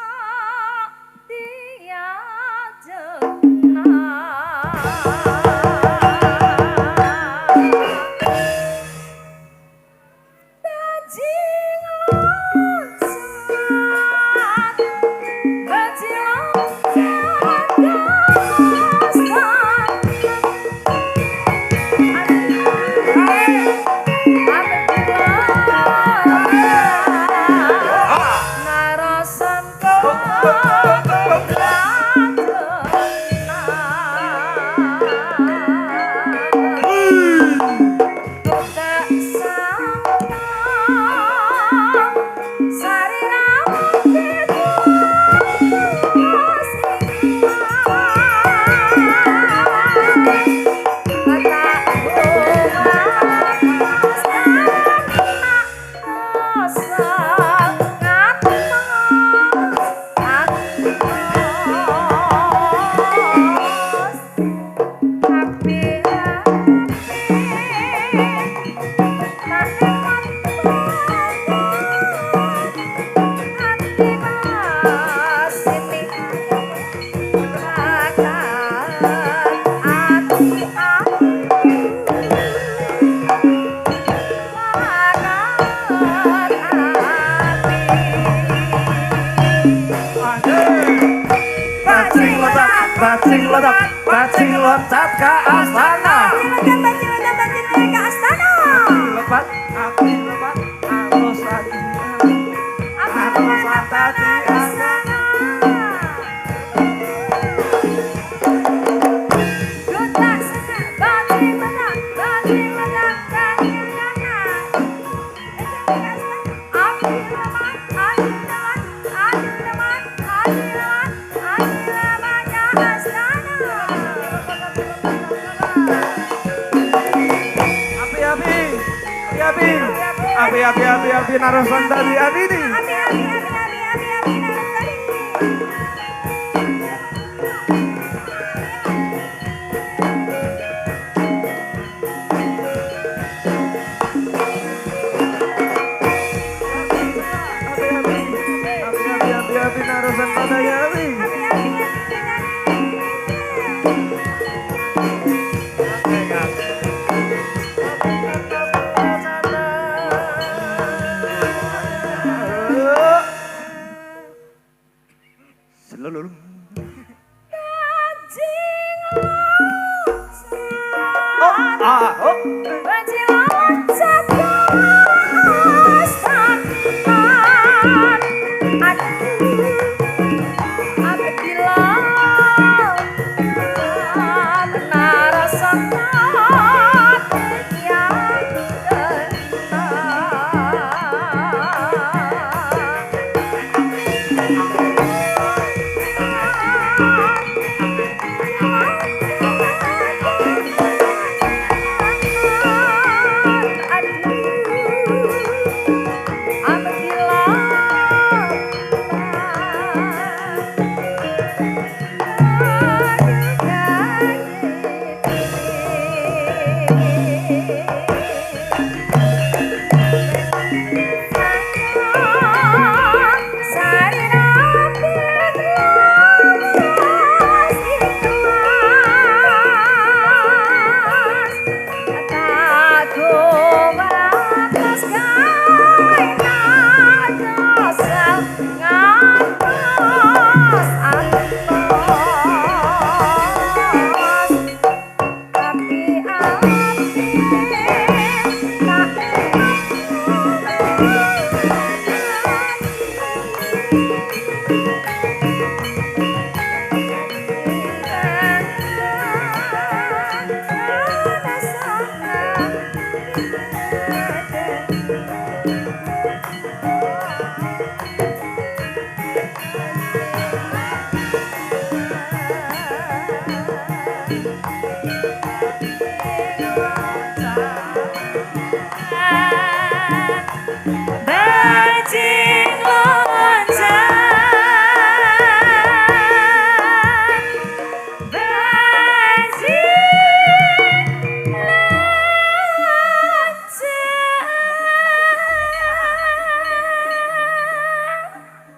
Narasan Bajing loncat ke astana. Lebat, api lebat, arus lagi. Arus tadi astana. Api narusan tadi api ini. Api narusan tadi api.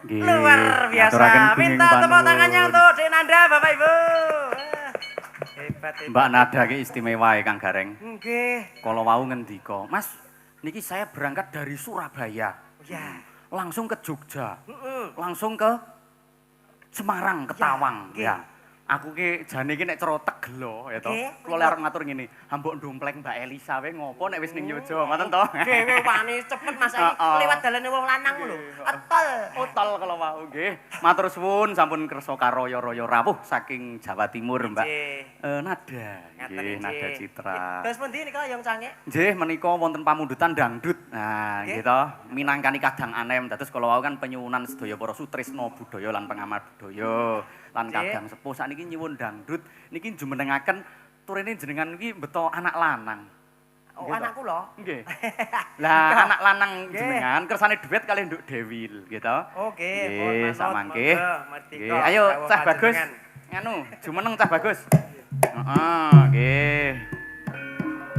Luar biasa. Minta tepuk tangannya untuk Dek Nanda, Bapak Ibu. Hebat, hebat. Mbak Nada ki istimewa ya Kang Gareng. Nggih. Kalau mau ngendika, Mas, niki saya berangkat dari Surabaya. Ya. Langsung ke Jogja. Langsung ke Semarang, ke Tawang. Ya. Aku ki jane iki nek cara tegelo ya to. Kula arep ngatur ngene, ambok ndompleng Mbak Elisa wae ngopo nek wis ning Yojo, ngoten to. Dhewe wani cepet Mas iki liwat dalane wong lanang lho. Etol. Utol kalau mau nggih. Matur suwun sampun kersa karaya-raya rawuh saking Jawa Timur, Mbak. Nada. Nggih, Nada Citra. Terus pundi nika Yang Cangik? Nggih, menika wonten pamundutan dangdut. Nah, nggih to, minangkani kadang anem. Dados kala wau kan penyuwunan sedaya para sutresna budaya lan pengamat budaya lan kadang sepuh sakniki nyuwun dangdut niki jumenengaken turene jenengan iki beto anak lanang. Oh, anakku lho. Nggih. Lah anak lanang Nggih. jenengan kersane duet kali Nduk Dewi gitu. Oke, Nggih, sak mangke. Merdeka. Nggih, ayo Dawuh Cah Bagus. panjenengan. Nganu, jumeneng Cah Bagus. Heeh, nggih.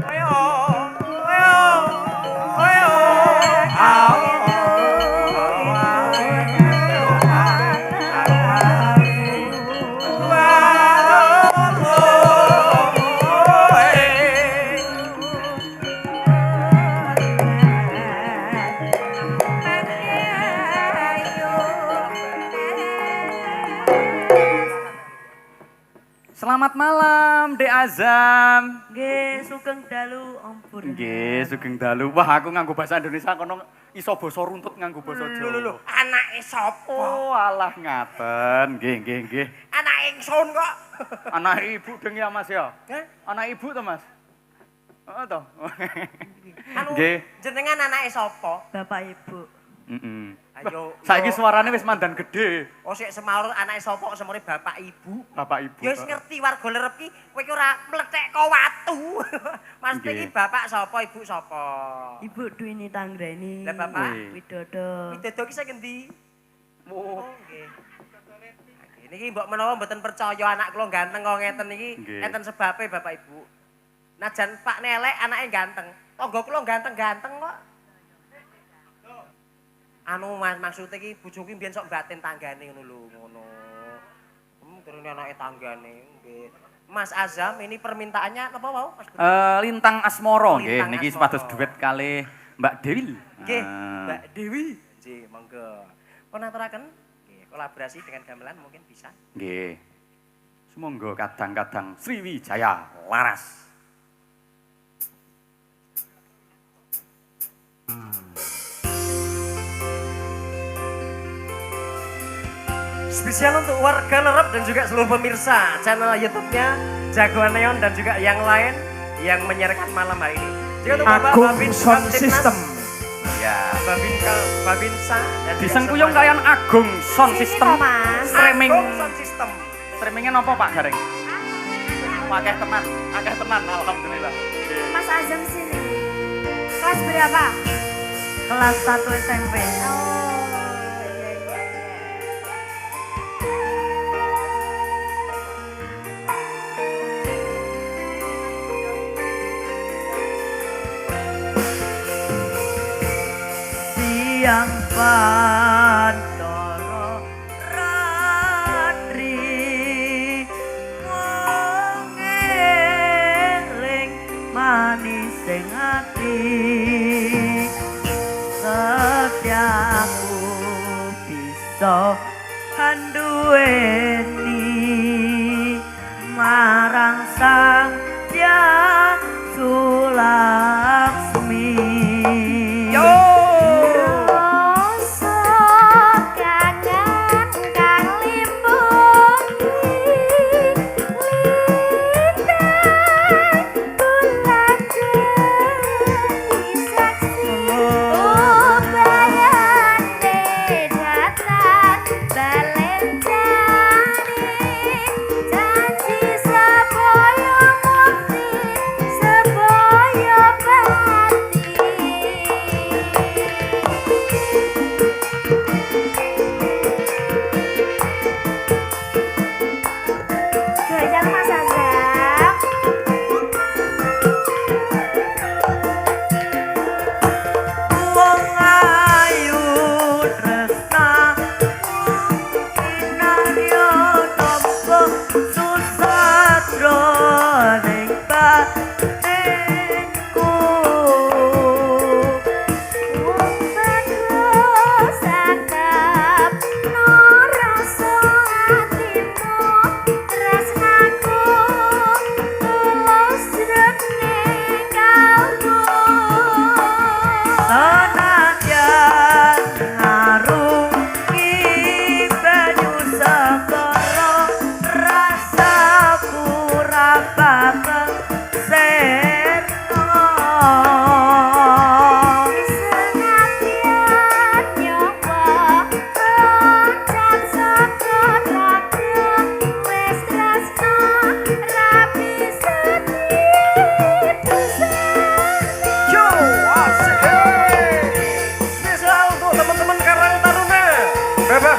Ayo, ayo, ayo. Selamat malam, Dek Azam. Nggih, sugeng dalu ampun. Nggih, sugeng dalu. Wah, aku nganggo bahasa Indonesia kono iso basa runtut nganggo basa Jawa. Lho, anake sapa? Oh, alah ngaten. Nggih, nggih. Anak ingsun kok. Anak ibu deng ya, Mas ya? Hah? Anak ibu to, Mas? Heeh to. Anu, Nggih. jenengan anake sapa? Bapak Ibu. Heeh. Ayo. Saiki yo. suarane wis mandan gede. Oh, sik semaur anake sapa kok semure bapak ibu. Bapak ibu. Ya wis ngerti warga lerep ki kowe ki ora mlethek kok watu. Mas Nggih. iki bapak sapa, ibu sapa? Ibu Dwini Tanggreni. Lah bapak? Wih. Widodo. Widodo ki sing endi? Oh, Nggih. Niki mbok menawa mboten percaya anak kula ganteng kok ngeten iki, Nggih. enten sebabe Bapak Ibu. Najan Pak Nelek anake ganteng, tangga kula ganteng-ganteng kok. Anu Mas, maksud iki bojoku mbiyen sok batin tanggane ngono lho, ngono. Turune anake tanggane, nggih. Mas Azam, ini permintaannya apa wau, Mas? Lintang Asmoro nggih, Lintang niki Asmoro. supados duet kalih Mbak Dewi. Nggih, Ah. Mbak Dewi. Nggih, monggo. Pun aturaken nggih, kolaborasi dengan gamelan mungkin bisa. Nggih. Sumangga kadang-kadang Sriwijaya laras. Spesial untuk warga Lerep dan juga seluruh pemirsa channel YouTube-nya Jagoan Neon dan juga yang lain yang menyiarkan malam hari ini. Juga untuk Bapak Agung Babin Sound Kamtipnas, System. Ya. Babinsa dan juga Disengkuyung semuanya. kalian Agung Sound System. Streaming. Agung Sound System. Streamingnya nopo Pak Gareng? Akeh tenan, alhamdulillah. Nggih. Mas Azam sini. Kelas berapa? Kelas 1 SMP. Oh, iya, iya, iya. Siang Pandoro Ratri Mengeling manis sing ati Setiaku bisa handuweni marang sang Hyang Sulaksmi. Rasa kangen kang limbungi lintang bulan jadi saksi ubayane datang balen jani janji sepoyo mukti sepoyo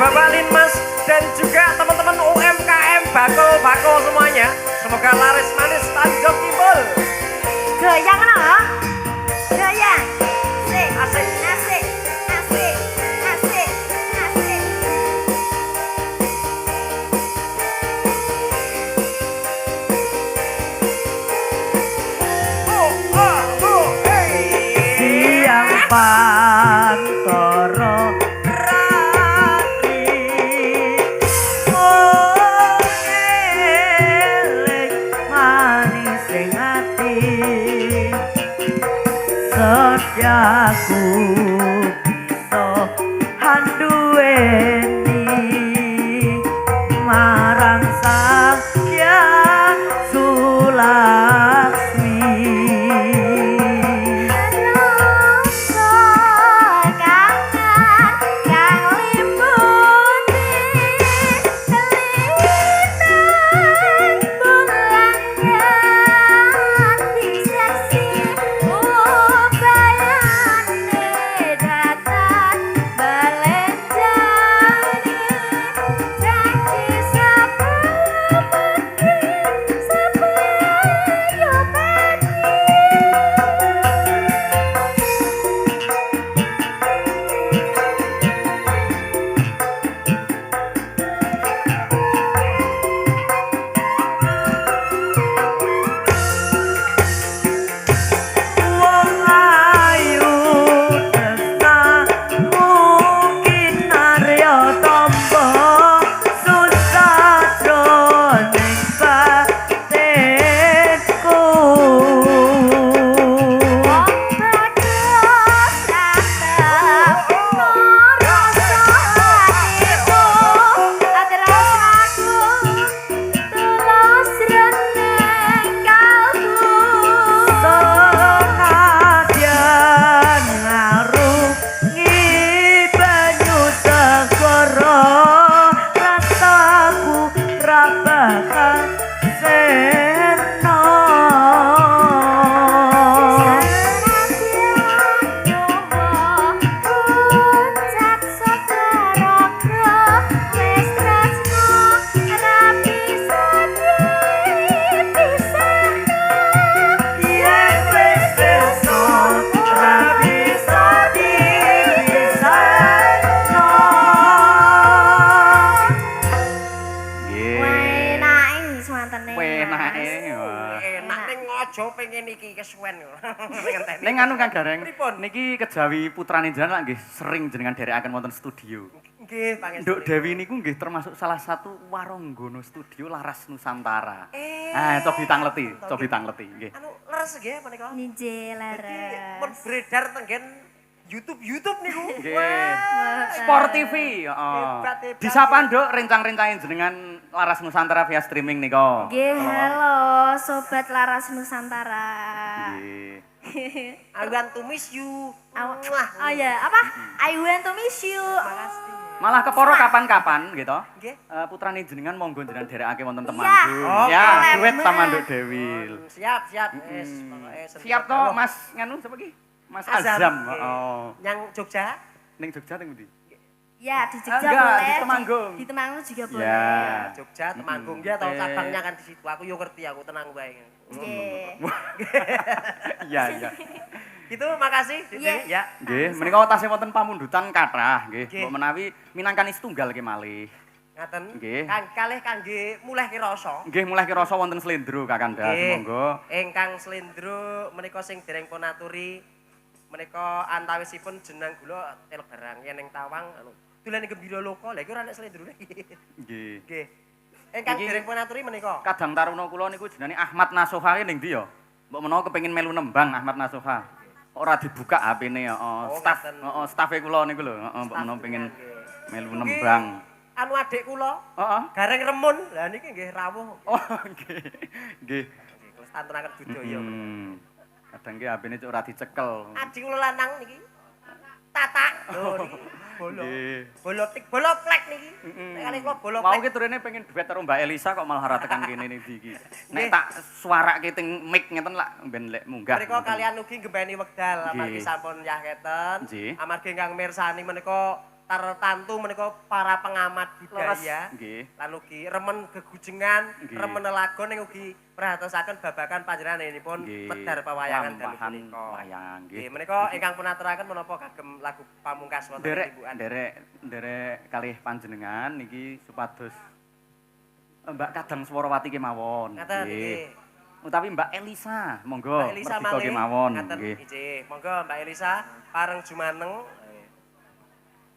Bapak Linmas dan juga teman-teman UMKM bakul-bakul semuanya. Semoga laris manis tanjok timbul. Goyang no? Goyang. Asik. Asik. Asik. Asik. Asik. Asik. Siang pantoro rati eling manis ing ati setiaku bisa handuweni marang sang Hyang Sulaksmi. Rasa kangen kang liputi lintang bulan ganti seksi ubayane datang balenjani janji sapermati sapayo pati. Wong ayu tresna mungkin narya tampa susah jroning batinku. Wong bagus ratep ngrasa atiku adrasku tulus reneng kalbu. Senadyan ngarungi banyu segara rasaku ra bakal sirna. Senadyan nyoba puncak sodaraku wis tresno ra bisa dipisahno. Yen wis tresno ra bisa dipisahno. Nggih. Enake semantene. Penake. Wah. Enak ning ngojo pengen iki kesuwen lho. Ngenteni. Ning anu Kang Gareng, Pripun? niki kejawi putrane jenengan nggih sering jenengan derekaken wonten studio. Nggih, pangestu. Nduk Dewi niku nggih termasuk salah satu waranggono studio Laras Nusantara. Eh. Cobi tangleti nggih. Anu leres nggih menika. Nije Pun laras. beredar tenggen YouTube niku. Nggih. Wah. Sport TV, heeh. Hebat, hebat. Disapa Nduk rencang-rencangin jenengan Laras Nusantara via streaming nika. Nggih, halo sobat Laras Nusantara. Nggih. I want to miss you. Wah, oh ya, apa? I want to miss you. Malah keporo kapan-kapan gitu. Nggih. Putrane jenengan monggo jenengan derekake wonten Iya. Temanggung. Oh, Ya, boleh, duet Mbak. sama Nduk Dewi. Siap. Wis pokoke Siap to Mas nganu sapa ki? Mas Azam. Oh. Yang Jogja. Ning Jogja teng ndi? Ya, di Jogja Enggak, boleh. di Temanggung. Di Temanggung juga boleh. Ya. Jogja, Temanggung dia tahu cabangnya kan di situ. Aku yo ngerti, aku tenang bae. Nggih. Iya, iya. Itu makasih. Dede. Iya. Ya. Nggih, menika tasih wonten pamundutan kathah nggih. Nggih. Mbok menawi minangkani setunggal ki malih. Ngaten. Nggih. Kalih kangge mulih kirasa. Nggih, mulai kirasa wonten Slendro Kakanda. Nggih. Monggo. Ingkang Slendro menika sing dereng pun aturi menika antawisipun jeneng kula tel barang yen ning Tawang anu dolan gembira loka lha iki ora nek Slendro nggih. Nggih. Ingkang Niki- dereng pun aturi menika. Kadang taruna kula niku jenenge Ahmad Nasuha ning ndi ya? Mbok menawa kepengin melu nembang Ahmad Nasuha. Ora dibuka HP-ne, heeh. Oh, Staff, ngaten. heeh, staff-e kula niku lho, heeh, mbok menawa pengen Nggih. melu Niki nembang. Anu adik kula Heeh. gareng remun. Lah niki nggih rawuh. Oh, nggih. Nggih. Lestanturaken budaya. Kadang ki HP-ne cuk ora dicekel. Adik kula lanang niki tatak. Lho niki bolo. Nggih. Bolo plek niki. Nek kali kula bolo Mau plek. ki turune pengen duet karo Mbak Elisa kok malah ora tekan kene iki iki. Nek Nggih. tak suarake ting mic ngeten lak ben lek munggah. Mereka kalian ugi gembeni wekdal amargi Nggih. sampun yah keten. Nggih. Amargi ingkang mirsani menika tartantu menika para pengamat budaya. Nggih. Lan ugi remen gegujengan, Nggih. remen lelagon ing ugi perhatosaken babagan panjenenganipun Nggih. medar pewayangan dalu Lampahan punika. wayangan, nggih. Nggih, menika ingkang pun aturaken menapa kagem lagu pamungkas wonten Derek, Ibu Andi. derek kalih panjenengan niki supados Mbak Kadang Swarawati kemawon. Ngaten nggih. Utawi Mbak Elisa, monggo Mbak Elisa merdika malih kemawon. ngaten Nggih. nggih. Monggo Mbak Elisa pareng jumaneng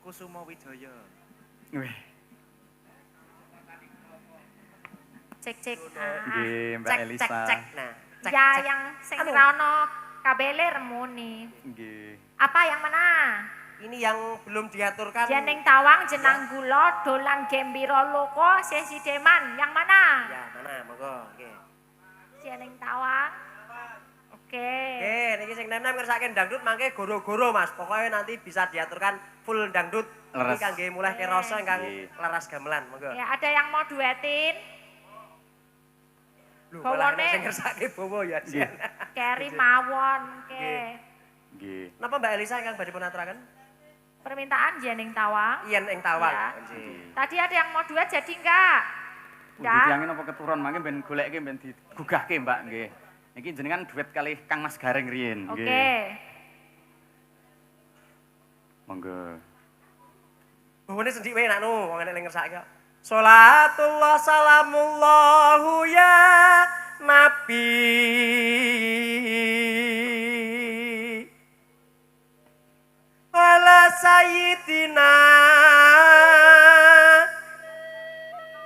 Kusuma Wijaya. Wih, Cek. nggih Mbak Cek Elisa. cek. Nah, cek Ya cek. yang sing Anu. rono kabele remuni. Nggih. Apa yang mana? Ini yang belum diaturkan. Jeneng tawang, jenang gula, dolan gembira loko, sesi deman. Yang mana? Ya, mana monggo nggih. Jeneng tawang. Oke. Oke, niki sing nem-nem ngersake dangdut mangke goro-goro Mas. Pokoknya nanti bisa diaturkan full dangdut. Leres. Ini kangge mulai keroso ingkang Nggih. laras gamelan, monggo. Ya ada yang mau duetin. Lho, malah bawane- sing ngersake bowo ya. Nggih. Keri mawon. Oke. Nggih. Nggih. Napa Mbak Elisa ingkang badhe pun aturaken? Permintaan jeneng tawang. Yen ing tawang. Ya. Nggih. Tadi ada yang mau duet jadi enggak? Pundi Enggak. tiyangin apa keturun mangke ben goleke ben digugahke Mbak nggih. Niki jenengan duet kalih Kang Mas Gareng riyin Oke. nggih. Monggo. Bawone sendik wae nakno wong enek ning ngersake. Salatullah salamullahu ya Nabi. Wala sayyidina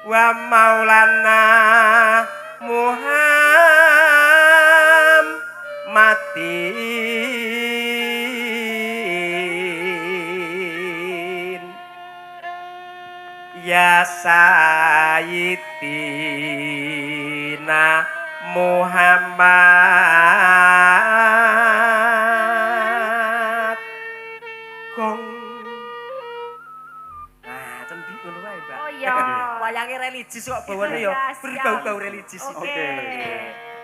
wa maulana Muhammadin ya sayyidina Muhammad gong. Nah, cendi ngono wae, Mbak. Oh iya. Wayange religius kok bawane ya Ya, siap. berbau-bau religius. Oke. Oke.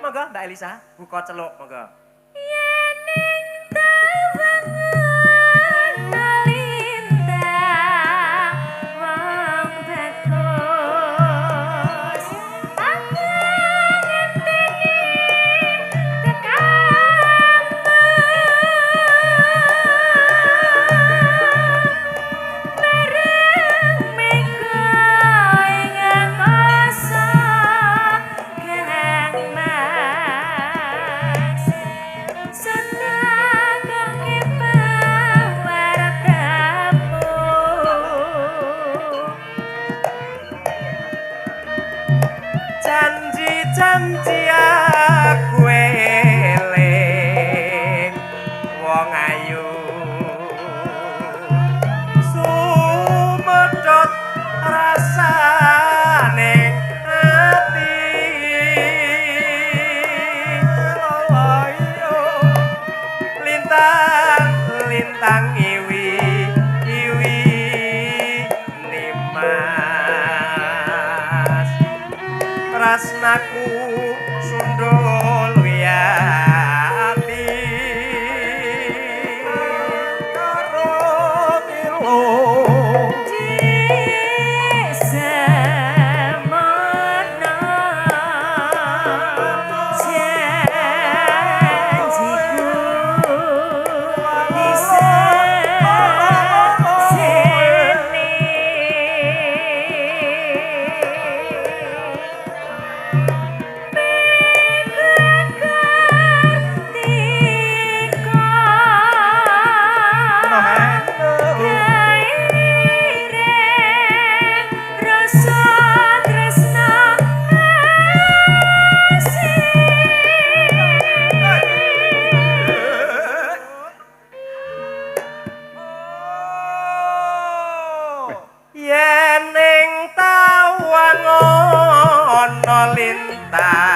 Monggo Mbak Elisa, buka celuk monggo. Janji-janji aku eling wong ayu sumedhot rasane ati ayo lintang iwi nimas tresnaku sundul wiyati karo milo yen ing tawang ana lintang